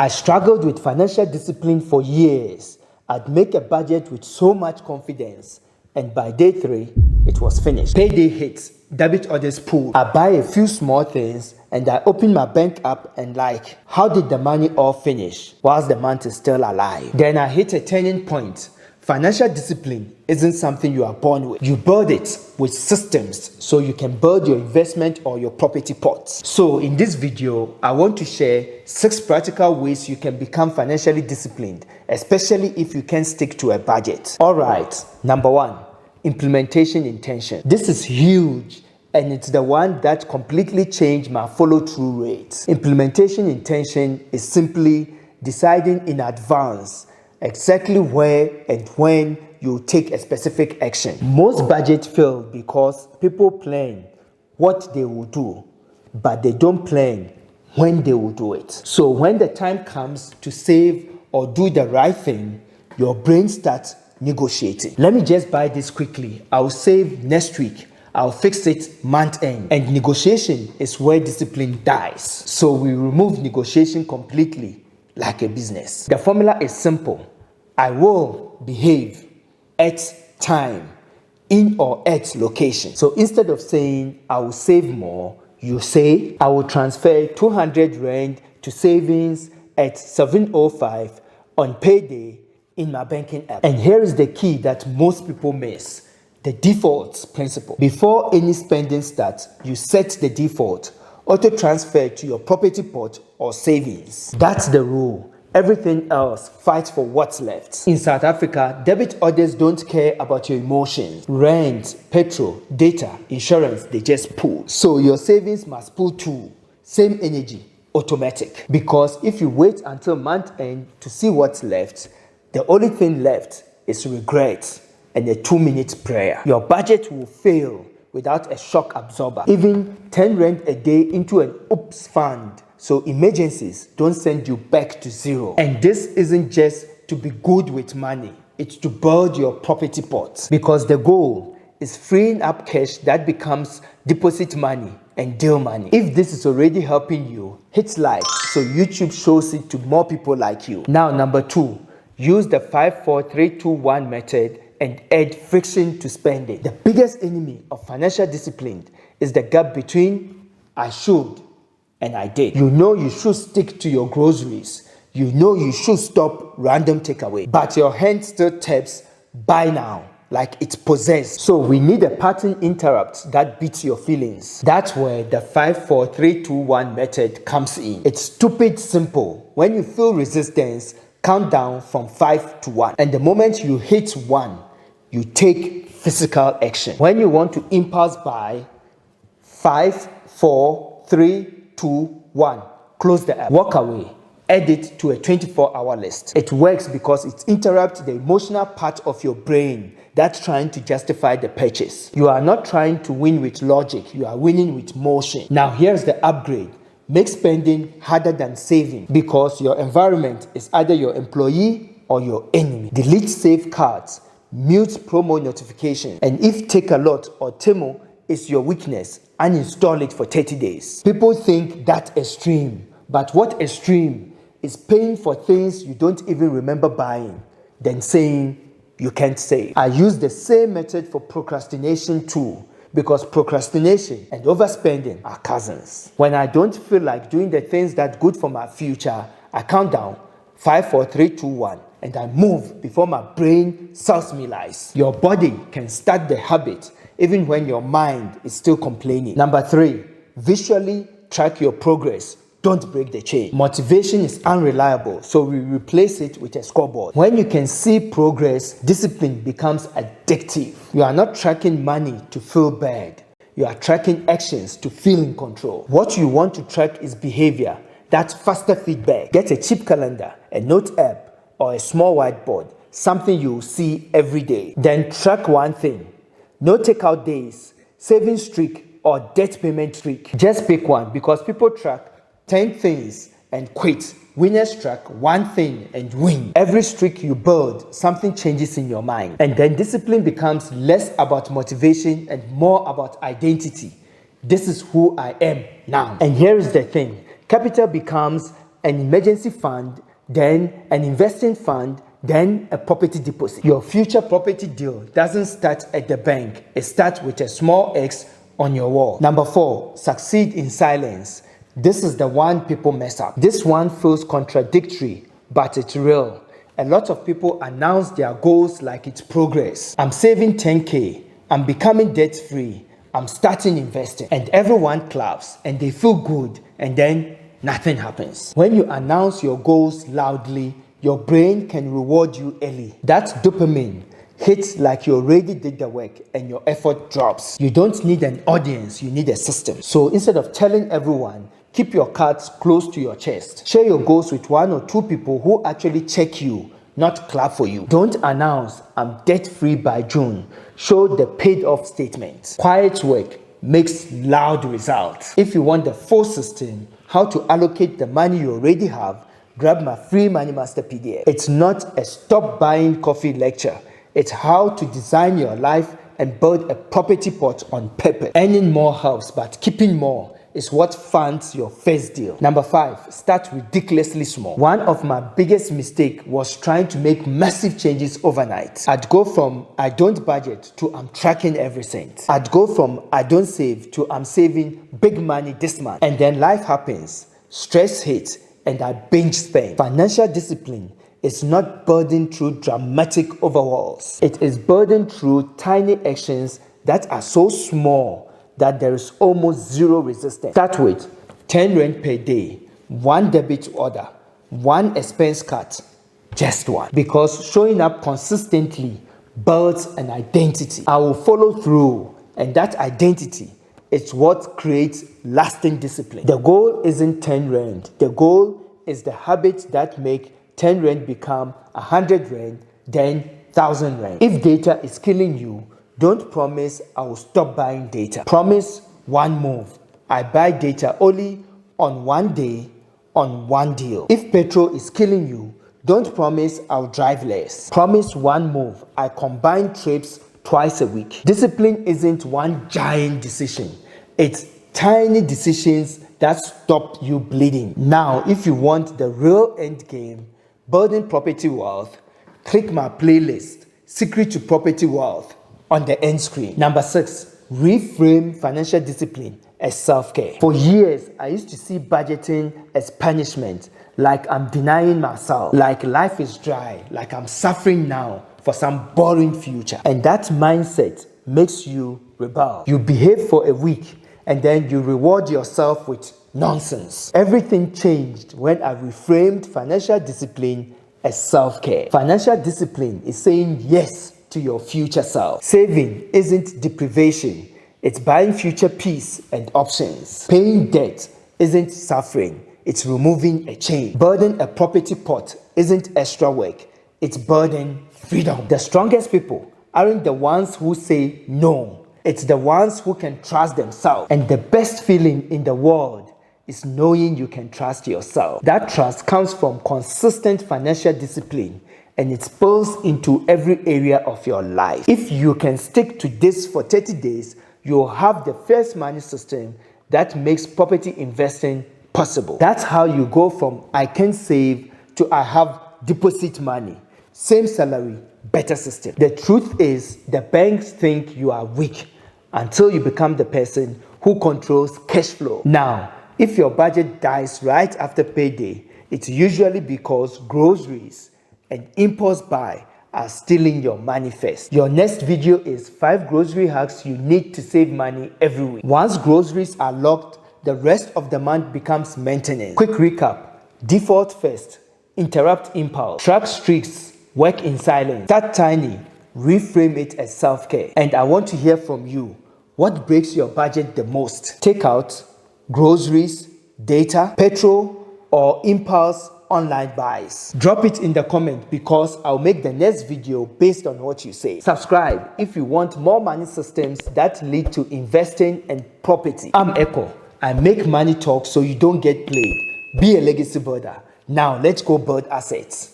I struggled with financial discipline for years. I'd make a budget with so much confidence, and by day 3, it was finished. Payday hits, debit orders pulled. I buy a few small things and I open my bank app and how did the money all finish whilst the month is still alive? Then I hit a turning point. Financial discipline isn't something you are born with. You build it with systems so you can build your investment or your property pots. So in this video, I want to share 6 practical ways you can become financially disciplined, especially if you can stick to a budget. Alright, number 1, implementation intention. This is huge and it's the one that completely changed my follow-through rates. Implementation intention is simply deciding in advance exactly where and when you take a specific action. Most budgets fail because people plan what they will do, but they don't plan when they will do it. So when the time comes to save or do the right thing, your brain starts negotiating. Let me just buy this quickly. I'll save next week. I'll fix it month end. And negotiation is where discipline dies. So we remove negotiation completely, like a business. The formula is simple. I will behave at time, in or at location. So instead of saying I will save more, you say I will transfer 200 Rand to savings at 7:05 on payday in my banking app. And here is the key that most people miss. The default principle. Before any spending starts, you set the default, auto transfer to your property pot or savings. That's the rule. Everything else fights for what's left. In South Africa, debit orders don't care about your emotions. Rent, petrol, data, insurance, they just pull. So your savings must pull too. Same energy, automatic. Because if you wait until month end to see what's left, the only thing left is regret and a 2-minute prayer. Your budget will fail without a shock absorber. Even 10 Rand a day into an oops fund, so emergencies don't send you back to zero. And this isn't just to be good with money, it's to build your property pot. Because the goal is freeing up cash that becomes deposit money and deal money. If this is already helping you, hit like so YouTube shows it to more people like you. Now number 2, use the 5-4-3-2-1 method and add friction to spending. The biggest enemy of financial discipline is the gap between I should and I did. You know you should stick to your groceries. You know you should stop random takeaway. But your hand still taps buy now like it's possessed. So we need a pattern interrupt that beats your feelings. That's where the 5-4-3-2-1 method comes in. It's stupid simple. When you feel resistance, count down from 5 to 1. And the moment you hit 1, you take physical action. When you want to impulse buy, 5, 4, 3, 2, 1. Close the app. Walk away. Add it to a 24-hour list. It works because it interrupts the emotional part of your brain that's trying to justify the purchase. You are not trying to win with logic. You are winning with motion. Now here's the upgrade. Make spending harder than saving because your environment is either your employee or your enemy. Delete save cards, mute promo notifications, and if Takeout or Temu is your weakness, uninstall it for 30 days. People think that's extreme, but what extreme is paying for things you don't even remember buying, then saying you can't save. I use the same method for procrastination too, because procrastination and overspending are cousins. When I don't feel like doing the things that's good for my future, I count down 5, 4, 3, 2, 1, and I move before my brain sells me lies. Your body can start the habit even when your mind is still complaining. Number 3, visually track your progress. Don't break the chain. Motivation is unreliable, so we replace it with a scoreboard. When you can see progress, discipline becomes addictive. You are not tracking money to feel bad. You are tracking actions to feel in control. What you want to track is behavior. That's faster feedback. Get a cheap calendar, a note app, or a small whiteboard, something you will see every day. Then track one thing. No takeout days, saving streak, or debt payment streak. Just pick one because people track 10 things and quit. Winners track one thing and win. Every streak you build, something changes in your mind. And then discipline becomes less about motivation and more about identity. This is who I am now. And here is the thing. Capital becomes an emergency fund, then an investing fund, then a property deposit. Your future property deal doesn't start at the bank. It starts with a small X on your wall. Number 4, succeed in silence. This is the one people mess up. This one feels contradictory, but it's real. A lot of people announce their goals like it's progress. I'm saving 10K. I'm becoming debt-free. I'm starting investing. And everyone claps and they feel good, and then nothing happens. When you announce your goals loudly, your brain can reward you early. That dopamine hits like you already did the work and your effort drops. You don't need an audience, you need a system. So instead of telling everyone, keep your cards close to your chest. Share your goals with 1 or 2 people who actually check you, not clap for you. Don't announce, I'm debt-free by June. Show the paid-off statement. Quiet work makes loud results. If you want the full system, how to allocate the money you already have, grab my free Money Master PDF. It's not a stop buying coffee lecture. It's how to design your life and build a property pot on purpose. Earning more helps, but keeping more is what funds your first deal. Number 5, start ridiculously small. One of my biggest mistakes was trying to make massive changes overnight. I'd go from I don't budget to I'm tracking every cent. I'd go from I don't save to I'm saving big money this month. And then life happens, stress hits, and I binge spend. Financial discipline is not burdened through dramatic overhauls. It is burdened through tiny actions that are so small that there is almost zero resistance. Start with 10 rand per day, 1 debit order, 1 expense cut, just 1. Because showing up consistently builds an identity. I will follow through, and that identity is what creates lasting discipline. The goal isn't 10 rand. The goal is the habits that make 10 rand become 100 rand, then 1,000 rand. If data is killing you, don't promise I will stop buying data. Promise one move. I buy data only on one day, on one deal. If petrol is killing you, don't promise I'll drive less. Promise one move. I combine trips twice a week. Discipline isn't one giant decision. It's tiny decisions that stop you bleeding. Now, if you want the real end game, building property wealth, click my playlist, Secret to Property Wealth, on the end screen. Number 6, reframe financial discipline as self-care. For years, I used to see budgeting as punishment, like I'm denying myself, like life is dry, like I'm suffering now for some boring future. And that mindset makes you rebel. You behave for a week and then you reward yourself with nonsense. Everything changed when I reframed financial discipline as self-care. Financial discipline is saying yes to your future self. Saving isn't deprivation. It's buying future peace and options. Paying debt isn't suffering. It's removing a chain. Building a property pot isn't extra work. It's burden freedom. The strongest people aren't the ones who say no. It's the ones who can trust themselves. And the best feeling in the world is knowing you can trust yourself. That trust comes from consistent financial discipline, and it spills into every area of your life. If you can stick to this for 30 days, you'll have the first money system that makes property investing possible. That's how you go from I can save to I have deposit money. Same salary, better system. The truth is, the banks think you are weak until you become the person who controls cash flow. Now, if your budget dies right after payday, it's usually because groceries and impulse buy are stealing your money first. Your next video is 5 grocery hacks you need to save money every week. Once groceries are locked, the rest of the month becomes maintenance. Quick recap: default first, interrupt impulse, track streaks, work in silence, start tiny, reframe it as self-care. And I want to hear from you. What breaks your budget the most? Takeout, groceries, data, petrol, or impulse online buys? Drop it in the comment because I'll make the next video based on what you say. Subscribe if you want more money systems that lead to investing and property. I'm Ekow. I make money talk so you don't get played. Be a legacy builder. Now let's go build assets.